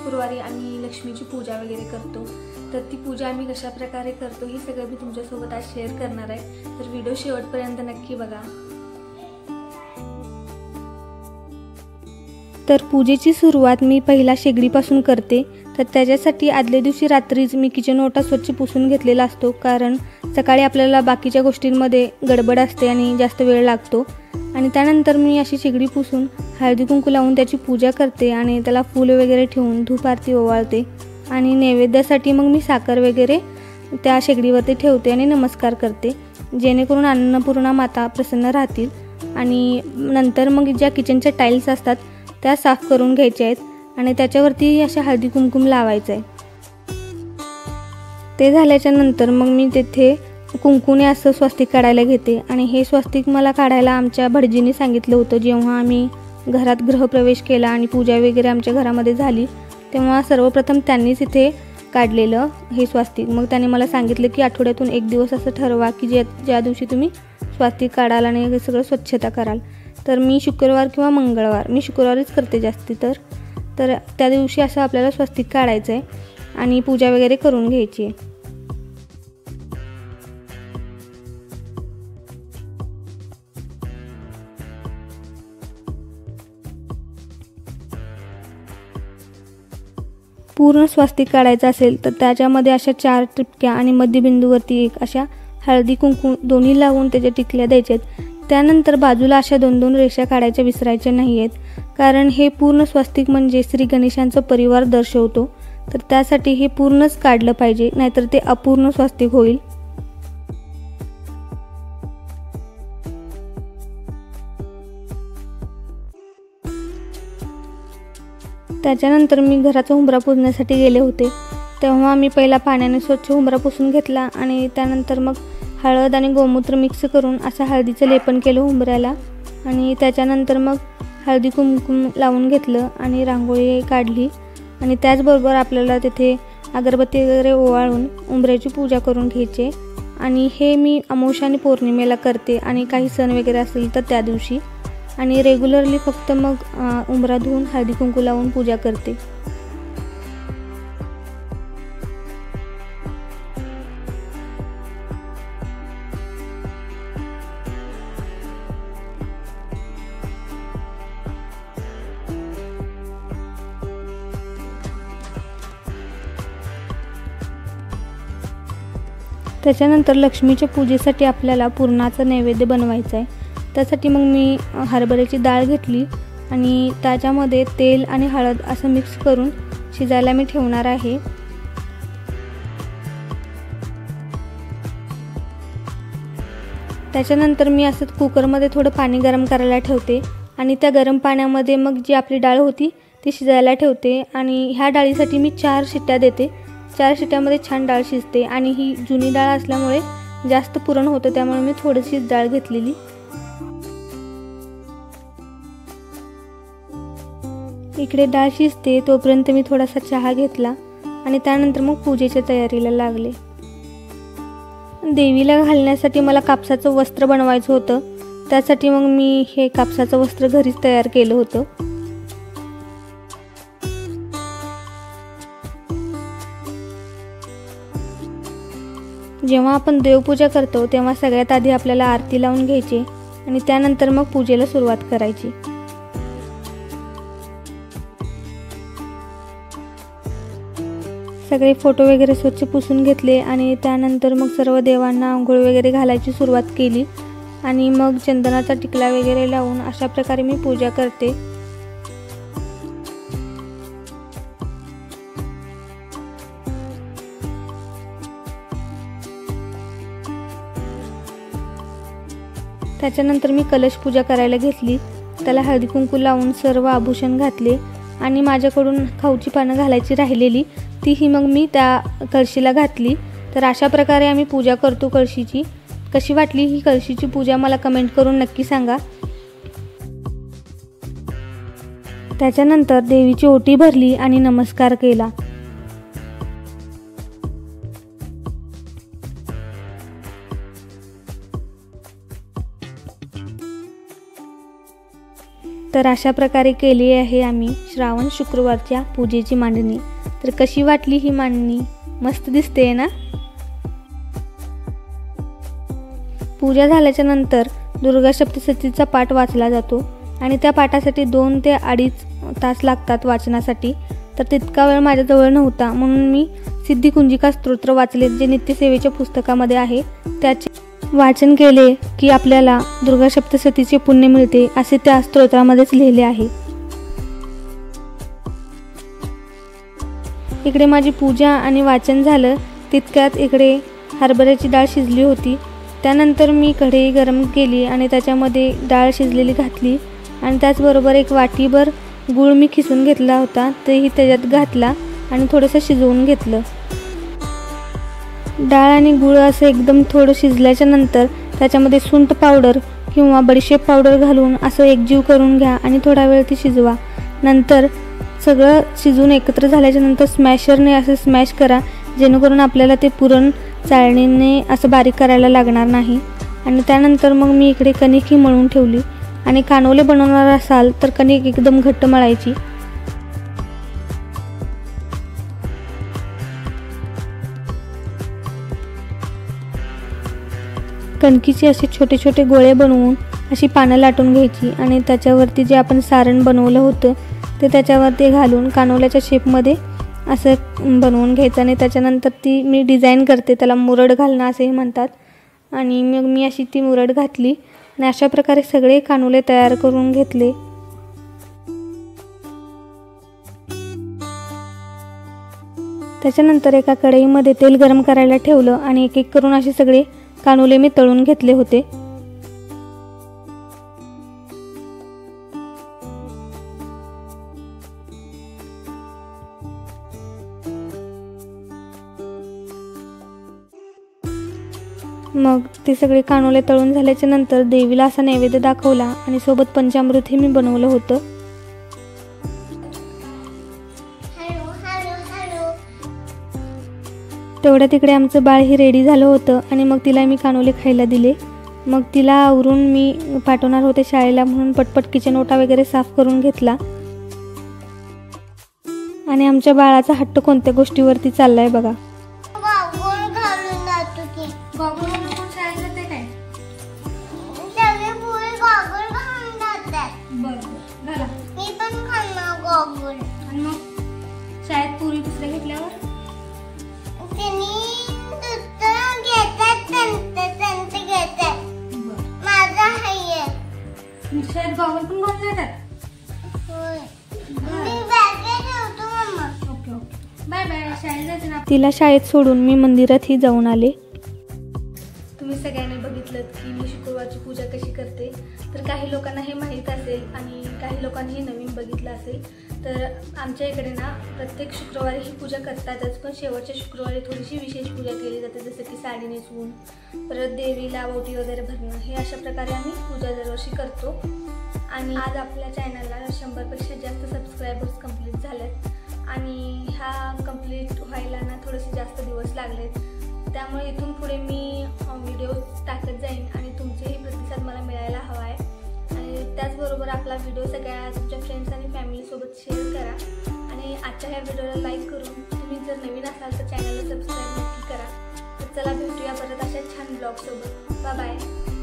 शुक्रवारी आम्ही लक्ष्मीची पूजा वगैरे करतो, तर ती पूजा आम्ही कशा प्रकारे करतो हे सगळं मी तुमच्यासोबत आज शेअर करणार आहे, तर व्हिडिओ शेवटपर्यंत नक्की बघा। तर पूजेची सुरुवात मी पहिला शेगडीपासून करते। तर त्याच्यासाठी आदल्या दिवशी रात्रीच मी किचन ओटा स्वच्छ पुसून घेतलेला असतो, कारण सकाळी आपल्याला बाकीच्या गोष्टींमध्ये गडबड असते आणि जास्त वेळ लागतो। आणि त्यानंतर मी अशी शेगडी पुसून हळदी कुंकू लावून त्याची पूजा करते आणि त्याला फूल वगैरे ठेवून धूप आरती ओवाळते आणि नैवेद्यासाठी मग मी साखर वगैरे त्या शेगडीवरती ठेवते आणि नमस्कार करते, जेणेकरून अन्नपूर्णा माता प्रसन्न राहतील। आणि नंतर मग ज्या किचनच्या टाईल्स असतात त्या साफ करून घ्यायच्या आहेत आणि त्याच्यावरती अशा हळदी कुंकुम लावायचं आहे। ते झाल्याच्या नंतर मग मी तेथे कुंकुने असं स्वस्तिक काढायला घेते आणि हे स्वस्तिक मला काढायला आमच्या भटजींनी सांगितलं होतं। जेव्हा आम्ही घरात गृहप्रवेश केला आणि पूजा वगैरे आमच्या घरामध्ये झाली, तेव्हा सर्वप्रथम त्यांनीच इथे काढलेलं हे स्वस्तिक। मग त्यांनी मला सांगितलं की आठवड्यातून एक दिवस असं ठरवा की ज्या दिवशी तुम्ही स्वस्तिक काढाल आणि हे सगळं स्वच्छता कराल। तर मी शुक्रवार किंवा मंगळवार, मी शुक्रवारीच करते जास्ती, तर त्या दिवशी असं आपल्याला स्वस्तिक काढायचं आहे आणि पूजा वगैरे करून घ्यायची आहे। पूर्ण स्वस्तिक काढायचं असेल तर त्याच्यामध्ये अशा 4 टिपक्या आणि मध्यबिंदूवरती एक अशा हळदी कुंकू दोन्ही लावून त्याच्या टिकल्या द्यायच्यात। त्यानंतर बाजूला अशा 2-2 रेषा काढायच्या विसरायच्या नाही आहेत, कारण हे पूर्ण स्वस्तिक म्हणजे श्री गणेशांचा परिवार दर्शवतो, तर त्यासाठी हे पूर्णच काढलं पाहिजे, नाहीतर ते अपूर्ण स्वस्तिक होईल। त्याच्यानंतर मी घराचा उंबरा पुसण्यासाठी गेले होते, तेव्हा मी पहिला पाण्याने स्वच्छ उंबरा पुसून घेतला आणि त्यानंतर मग हळद आणि गोमूत्र मिक्स करून असं हळदीचं लेपन केलं उंबऱ्याला आणि त्याच्यानंतर मग हळदी कुंकुम लावून घेतलं आणि रांगोळी काढली आणि त्याचबरोबर आपल्याला तिथे अगरबत्ती वगैरे ओवाळून उंबऱ्याची पूजा करून घ्यायची। आणि हे मी अमावस्या आणि पौर्णिमेला करते आणि काही सण वगैरे असेल तर त्या दिवशी, आणि रेग्युलरली फक्त मग उंबरा धुवून हळदी कुंकू लावून पूजा करते। त्याच्यानंतर लक्ष्मीच्या पूजेसाठी आपल्याला पुरणाचा नैवेद्य बनवायचा आहे। त्यासाठी मग मी हरभऱ्याची डाळ घेतली आणि त्याच्यामध्ये तेल आणि हळद असं मिक्स करून शिजायला मी ठेवणार आहे। त्याच्यानंतर मी असं कुकरमध्ये थोडं पाणी गरम करायला ठेवते आणि त्या गरम पाण्यामध्ये मग जी आपली डाळ होती ती शिजायला ठेवते आणि ह्या डाळीसाठी मी 4 शिट्ट्या देते। 4 शिट्ट्यामध्ये छान डाळ शिजते आणि ही जुनी डाळ असल्यामुळे जास्त पुरण होतं, त्यामुळे मी थोडीशी डाळ घेतलेली। इकडे डाळ शिजते तोपर्यंत मी थोडासा चहा घेतला आणि त्यानंतर मग पूजेच्या तयारीला लागले। देवीला घालण्यासाठी मला कापसाचं वस्त्र बनवायचं होतं, त्यासाठी मग मी हे कापसाचं वस्त्र घरीच तयार केलं होतं। जेव्हा आपण देवपूजा करतो तेव्हा सगळ्यात आधी आपल्याला आरती लावून घ्यायची आणि त्यानंतर मग पूजेला सुरुवात करायची। सगळे फोटो वगैरे स्वच्छ पुसून घेतले आणि त्यानंतर मग सर्व देवांना अंघोळ वगैरे घालायची सुरुवात केली आणि मग चंदनाचा टिकला वगैरे लावून अशा प्रकारे मी पूजा करते। त्याच्यानंतर मी कलश पूजा करायला घेतली, त्याला हळदी कुंकू लावून सर्व आभूषण घातले आणि माझ्याकडून खाऊची पानं घालायची राहिलेली तीही मग मी त्या कळशीला घातली। तर अशा प्रकारे आम्ही पूजा करतो कळशीची। कशी वाटली ही कळशीची पूजा मला कमेंट करून नक्की सांगा। त्याच्यानंतर देवीची ओटी भरली आणि नमस्कार केला। तर अशा प्रकारे केली आहे आम्ही श्रावण शुक्रवारच्या पूजेची मांडणी. तर कशी वाटली ही मांडणी? मस्त दिसते ना? पूजा झाल्याच्या नंतर दुर्गा सप्तशतीचा पाठ वाचला जातो आणि त्या पाठासाठी 2 ते 2.5 तास लागतात वाचनासाठी. तर तितका वेळ माझ्याजवळ नव्हता, म्हणून मी सिद्धिकुंजिका स्तोत्र वाचले, जे नित्यसेवेच्या पुस्तकामध्ये आहे. त्याचे वाचन केले की आपल्याला दुर्गा सप्तशतीचे पुण्य मिळते, असे त्या स्तोत्रामध्येच लिहिले आहे. इकडे माझी पूजा आणि वाचन झालं, तितक्यात इकडे हरभऱ्याची डाळ शिजली होती. त्यानंतर मी कढई गरम केली आणि त्याच्यामध्ये डाळ शिजलेली घातली आणि त्याचबरोबर 1 वाटीभर गूळ मी खिसून घेतला होता, तेही त्याच्यात घातला आणि थोडंसं शिजवून घेतलं. डाळ आणि गूळ असं एकदम थोडं शिजल्याच्या नंतर त्याच्यामध्ये सुंठ पावडर किंवा बडीशेप पावडर घालून असं एकजीव करून घ्या आणि थोडा वेळ ती शिजवा. नंतर सगळं शिजून एकत्र झाल्याच्या नंतर स्मॅशरने असं स्मॅश करा, जेणेकरून आपल्याला ते पुरण चाळणीने असं बारीक करायला लागणार नाही. आणि त्यानंतर मग मी इकडे कणिक ही मळून ठेवली. आणि कानोले बनवणार असाल तर कणिक एकदम घट्ट मळायची. कणकीचे असे छोटे छोटे गोळे बनवून अशी पानं लाटून घ्यायची आणि त्याच्यावरती जे आपण सारण बनवलं होतं ते त्याच्यावरती घालून कानोल्याच्या शेपमध्ये असं बनवून घ्यायचं. आणि त्याच्यानंतर ती मी डिझाईन करते, त्याला मुरड घालणं असेही म्हणतात. आणि मग मी अशी ती मुरड घातली आणि अशा प्रकारे सगळे कानोले तयार करून घेतले. त्याच्यानंतर एका कढईमध्ये तेल गरम करायला ठेवलं आणि एक एक करून असे सगळे कानोले मी तळून घेतले होते. मग ते सगळे कानोले तळून झाल्याच्या नंतर देवीला असा नैवेद्य दाखवला आणि सोबत पंचामृत हे मी बनवलं होतं. तेवढ्या तिकडे आमचं बाळ ही रेडी झालं होतं आणि मग तिला मी कानोले खायला दिले. मग तिला आवरून मी पाठवणार होते शाळेला, म्हणून पटपट किचन ओटा वगैरे साफ करून घेतला. आणि आमच्या बाळाचा हट्ट कोणत्या गोष्टीवरती चाललाय बघा. शाळेत पूर्वी दुसऱ्या घेतल्यावर शाळेत गॉगल पण घालून जातात. Okay okay, bye bye. शाळेत जायचं ना. तिला शाळेत सोडून मी मंदिरातही जाऊन आले. तुम्ही सगळ्यांनी बघितलं की मी शुक्रवारची पूजा कशी करते. तर काही लोकांना हे माहीत असेल आणि काही लोकांनी हे नवीन बघितलं असेल. तर आमच्या इकडे ना प्रत्येक शुक्रवारी ही पूजा करतातच, पण शेवटच्या शुक्रवारी थोडीशी विशेष पूजा केली जाते, जसं की साडी नेसवून, परत देवीला ओटी वगैरे भरणं, हे अशा प्रकारे आम्ही पूजा दरवर्षी करतो. आणि आज आपल्या चॅनलला 100पेक्षा जास्त सबस्क्रायबर्स कंप्लीट झालेत आणि ह्या कंप्लीट व्हायला ना थोडेसे जास्त दिवस लागलेत. त्यामुळे इथून पुढे मी व्हिडिओ टाकत जाईन आणि तुमचेही प्रतिसाद मला मिळायला हवा आहे. आणि त्याचबरोबर आपला व्हिडिओ सगळ्या तुमच्या फ्रेंड्स आणि फॅमिलीसोबत शेअर करा. आणि आजच्या ह्या व्हिडिओला लाईक करून तुम्ही जर नवीन असाल तर चॅनलला सबस्क्राईब नक्की करा. तर चला भेटूया परत अशा छान ब्लॉगसोबत. Bye bye.